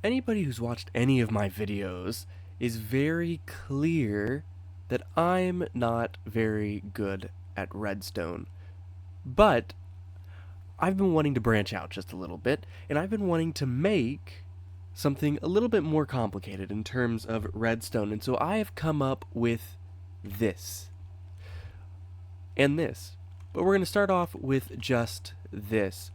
Anybody who's watched any of my videos is very clear that I'm not very good at Redstone. But I've been wanting to branch out just a little bit, and I've been wanting to make something a little bit more complicated in terms of Redstone. And so I have come up with this and this. But we're going to start off with just this.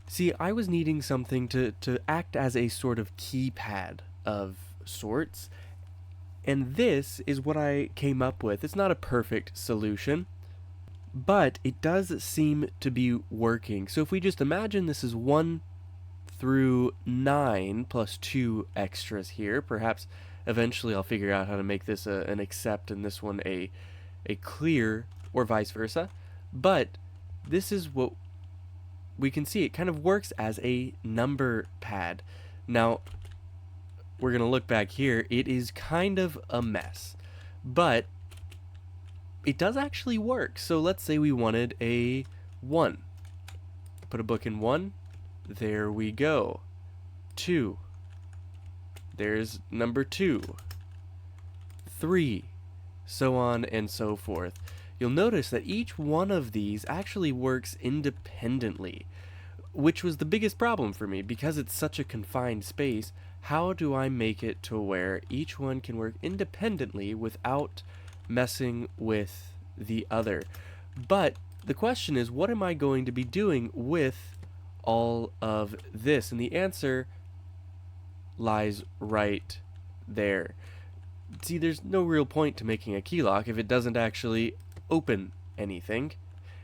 See, I was needing something to act as a sort of keypad of sorts, and this is what I came up with. It's not a perfect solution, but it does seem to be working. So if we just imagine this is 1 through 9 plus 2 extras here, perhaps eventually I'll figure out how to make this an accept and this one a clear, or vice versa. But this is what we can see. It kind of works as a number pad. Now, we're going to look back here. It is kind of a mess, but it does actually work. So let's say we wanted a 1. Put a book in 1. There we go. 2. There's number 2. 3. So on and so forth. You'll notice that each one of these actually works independently, which was the biggest problem for me because it's such a confined space. How do I make it to where each one can work independently without messing with the other? But the question is, what am I going to be doing with all of this? And the answer lies right there. See, there's no real point to making a key lock if it doesn't actually open anything.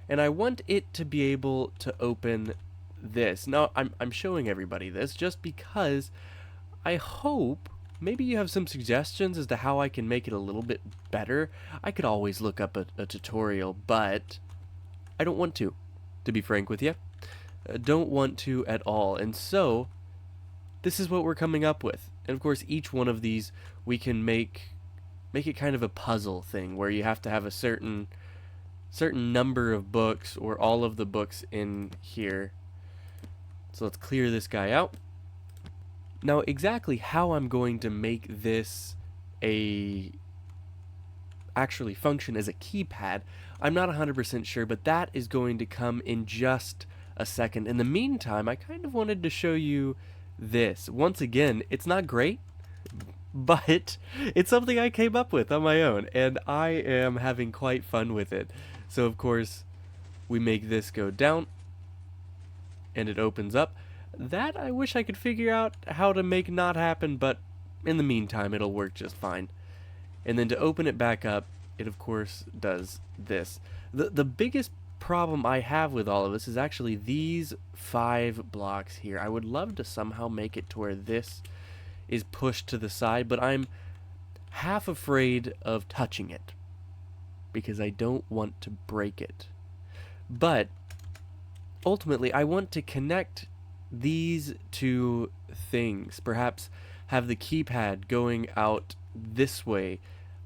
And I want it to be able to open this. Now, I'm showing everybody this just because I hope maybe you have some suggestions as to how I can make it a little bit better. I could always look up a tutorial, but I don't want to be frank with you. Don't want to at all. And so, this is what we're coming up with. And of course, each one of these we can make it kind of a puzzle thing where you have to have a certain number of books or all of the books in here. So let's clear this guy out. Now, exactly how I'm going to make this actually function as a keypad, I'm not 100% sure, but that is going to come in just a second. In the meantime, I kind of wanted to show you this. Once again, it's not great, but it's something I came up with on my own, and I am having quite fun with it. So of course, we make this go down, and it opens up. That I wish I could figure out how to make not happen, but in the meantime, it'll work just fine. And then to open it back up, it of course does this. The biggest problem I have with all of this is actually these 5 blocks here. I would love to somehow make it to where this is pushed to the side, but I'm half afraid of touching it because I don't want to break it. But ultimately, I want to connect these two things. Perhaps have the keypad going out this way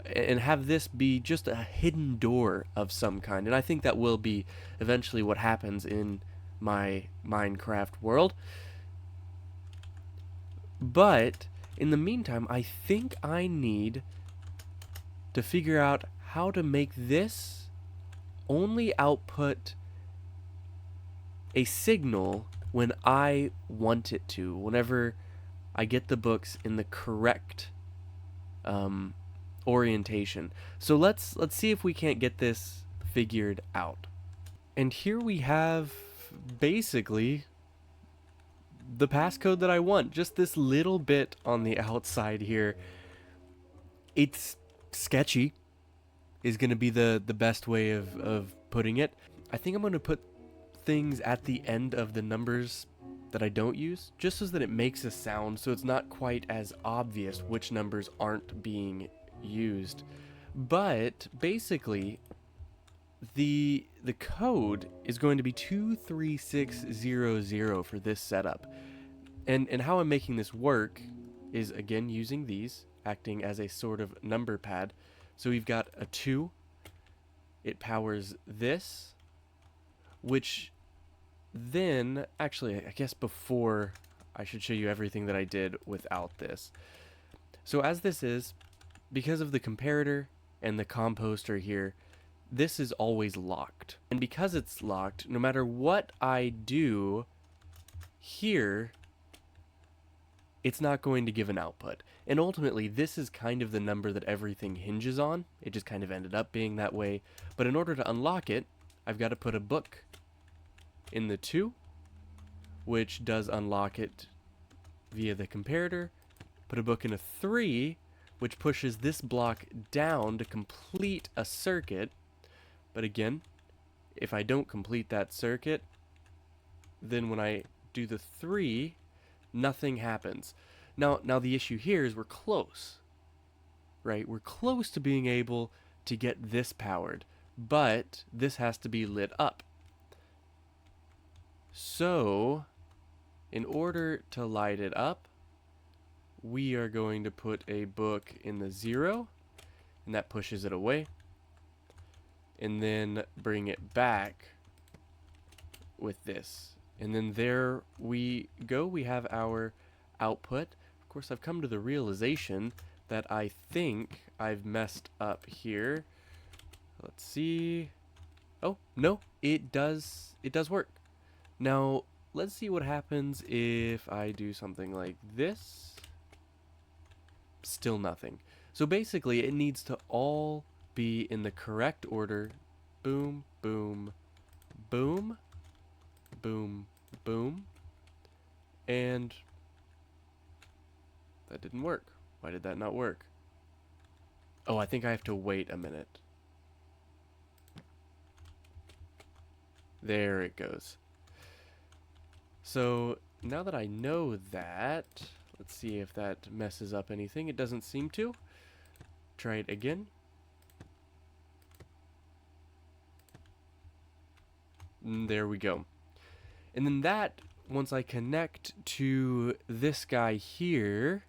and have this be just a hidden door of some kind. And I think that will be eventually what happens in my Minecraft world. But in the meantime, I think I need to figure out how to make this only output a signal when I want it to, whenever I get the books in the correct orientation. So let's see if we can't get this figured out. And here we have basically the passcode that I want, just this little bit on the outside here. It's sketchy is going to be the best way of putting it. I think I'm going to put things at the end of the numbers that I don't use, just so that it makes a sound, so it's not quite as obvious which numbers aren't being used. But basically, the code is going to be 23600 for this setup. And how I'm making this work is, again, using these, acting as a sort of number pad. So we've got a 2. It powers this, which then, actually, I guess before I should show you everything that I did without this. So as this is, because of the comparator and the composter here, this is always locked. And because it's locked, no matter what I do here, it's not going to give an output. And ultimately, this is kind of the number that everything hinges on. It just kind of ended up being that way. But in order to unlock it, I've got to put a book in the 2, which does unlock it via the comparator. Put a book in a 3, which pushes this block down to complete a circuit. But again, if I don't complete that circuit, then when I do the 3, nothing happens. Now the issue here is we're close, right? We're close to being able to get this powered, but this has to be lit up. So, in order to light it up, we are going to put a book in the 0, and that pushes it away. And then bring it back with this. And then there we go. We have our output. Of course, I've come to the realization that I think I've messed up here. Let's see. Oh, no, it does work. Now, let's see what happens if I do something like this. Still nothing. So basically, it needs to all be in the correct order. Boom, boom, boom, boom, boom. And that didn't work. Why did that not work? Oh, I think I have to wait a minute. There it goes. So now that I know that, let's see if that messes up anything. It doesn't seem to. Try it again. There we go. And then that, once I connect to this guy here,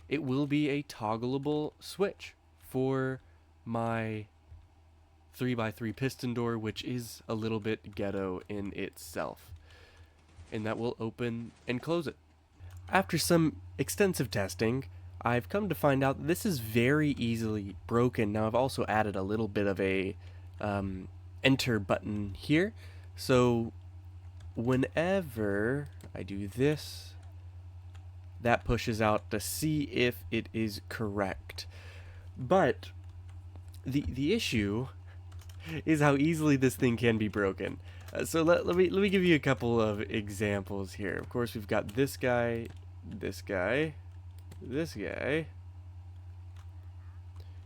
it will be a toggleable switch for my 3x3 piston door, which is a little bit ghetto in itself. And that will open and close it. After some extensive testing, I've come to find out that this is very easily broken. Now I've also added a little bit of a enter button here. So whenever I do this, that pushes out to see if it is correct. But the issue is how easily this thing can be broken. So let me give you a couple of examples here. Of course, we've got this guy, this guy, this guy.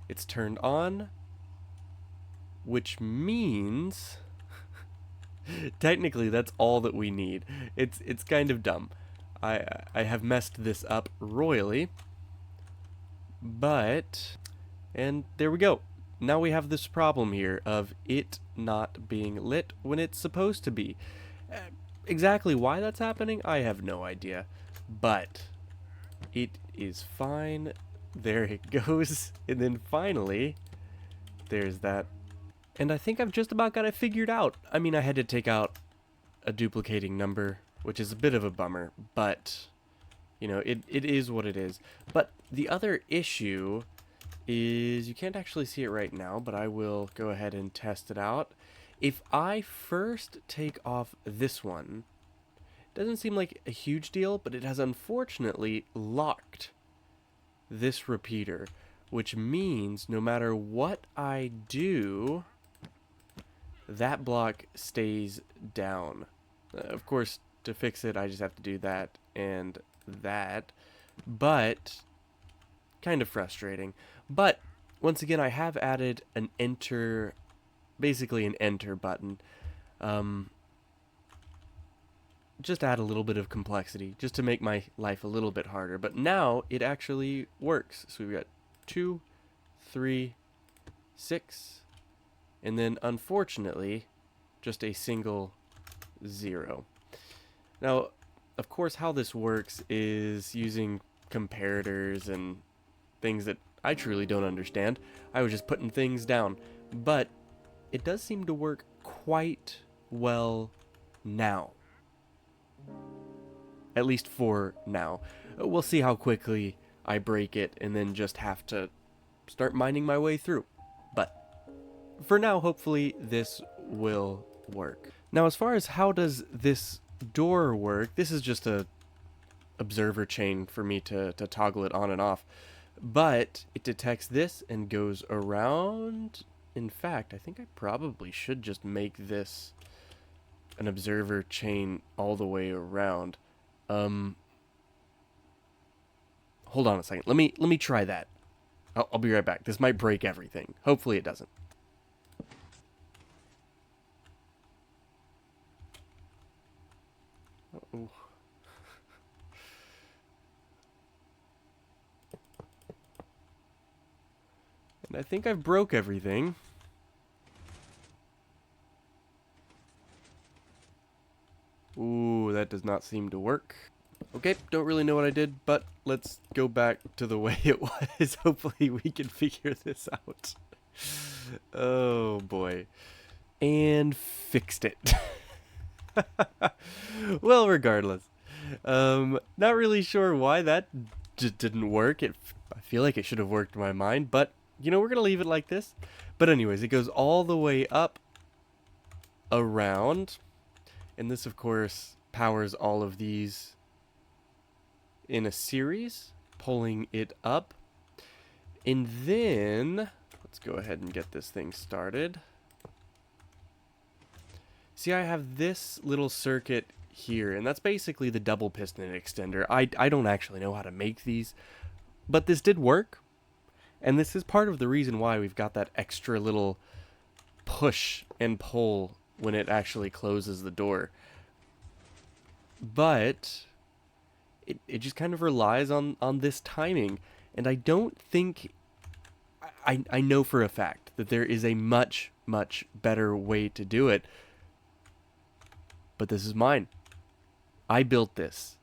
It's turned on, which means technically that's all that we need. It's kind of dumb. I have messed this up royally, but and there we go. Now we have this problem here of it not being lit when it's supposed to be. Exactly why that's happening, I have no idea. But it is fine. There it goes. And then finally, there's that. And I think I've just about got it figured out. I mean, I had to take out a duplicating number, which is a bit of a bummer, but you know, it is what it is. But the other issue is you can't actually see it right now, but I will go ahead and test it out. If I first take off this one, it doesn't seem like a huge deal, but it has unfortunately locked this repeater, which means no matter what I do, that block stays down. Of course, to fix it, I just have to do that and that, but kind of frustrating. But once again, I have added an enter, basically an enter button. Just add a little bit of complexity, just to make my life a little bit harder. But now it actually works. So we've got 2, 3, 6, and then unfortunately, just a single 0. Now, of course, how this works is using comparators and things that I truly don't understand. I was just putting things down. But it does seem to work quite well now. at least for now. We'll see how quickly I break it and then just have to start mining my way through. But for now, hopefully this will work. Now, as far as how does this door work, this is just a observer chain for me to toggle it on and off. But it detects this and goes around. In fact, I think I probably should just make this an observer chain all the way around. Hold on a second. Let me try that. I'll be right back. This might break everything. Hopefully it doesn't. Uh-oh. And I think I've broke everything. Ooh, that does not seem to work. Okay, don't really know what I did, but let's go back to the way it was. Hopefully we can figure this out. Oh boy. And fixed it. Well, regardless. Not really sure why that didn't work. I feel like it should have worked in my mind, but you know, we're gonna leave it like this. But anyways, it goes all the way up, around, and this of course powers all of these in a series, pulling it up. And then let's go ahead and get this thing started. See, I have this little circuit here, and that's basically the double piston extender. I don't actually know how to make these, but this did work. And this is part of the reason why we've got that extra little push and pull when it actually closes the door. But it just kind of relies on this timing. And I don't think... I know for a fact that there is a much, much better way to do it. But this is mine. I built this.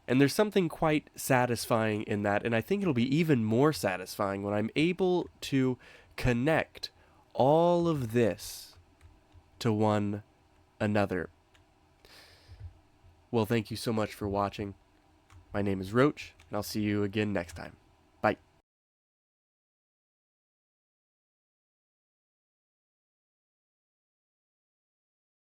And there's something quite satisfying in that, and I think it'll be even more satisfying when I'm able to connect all of this to one another. Well, thank you so much for watching. My name is Roach, and I'll see you again next time.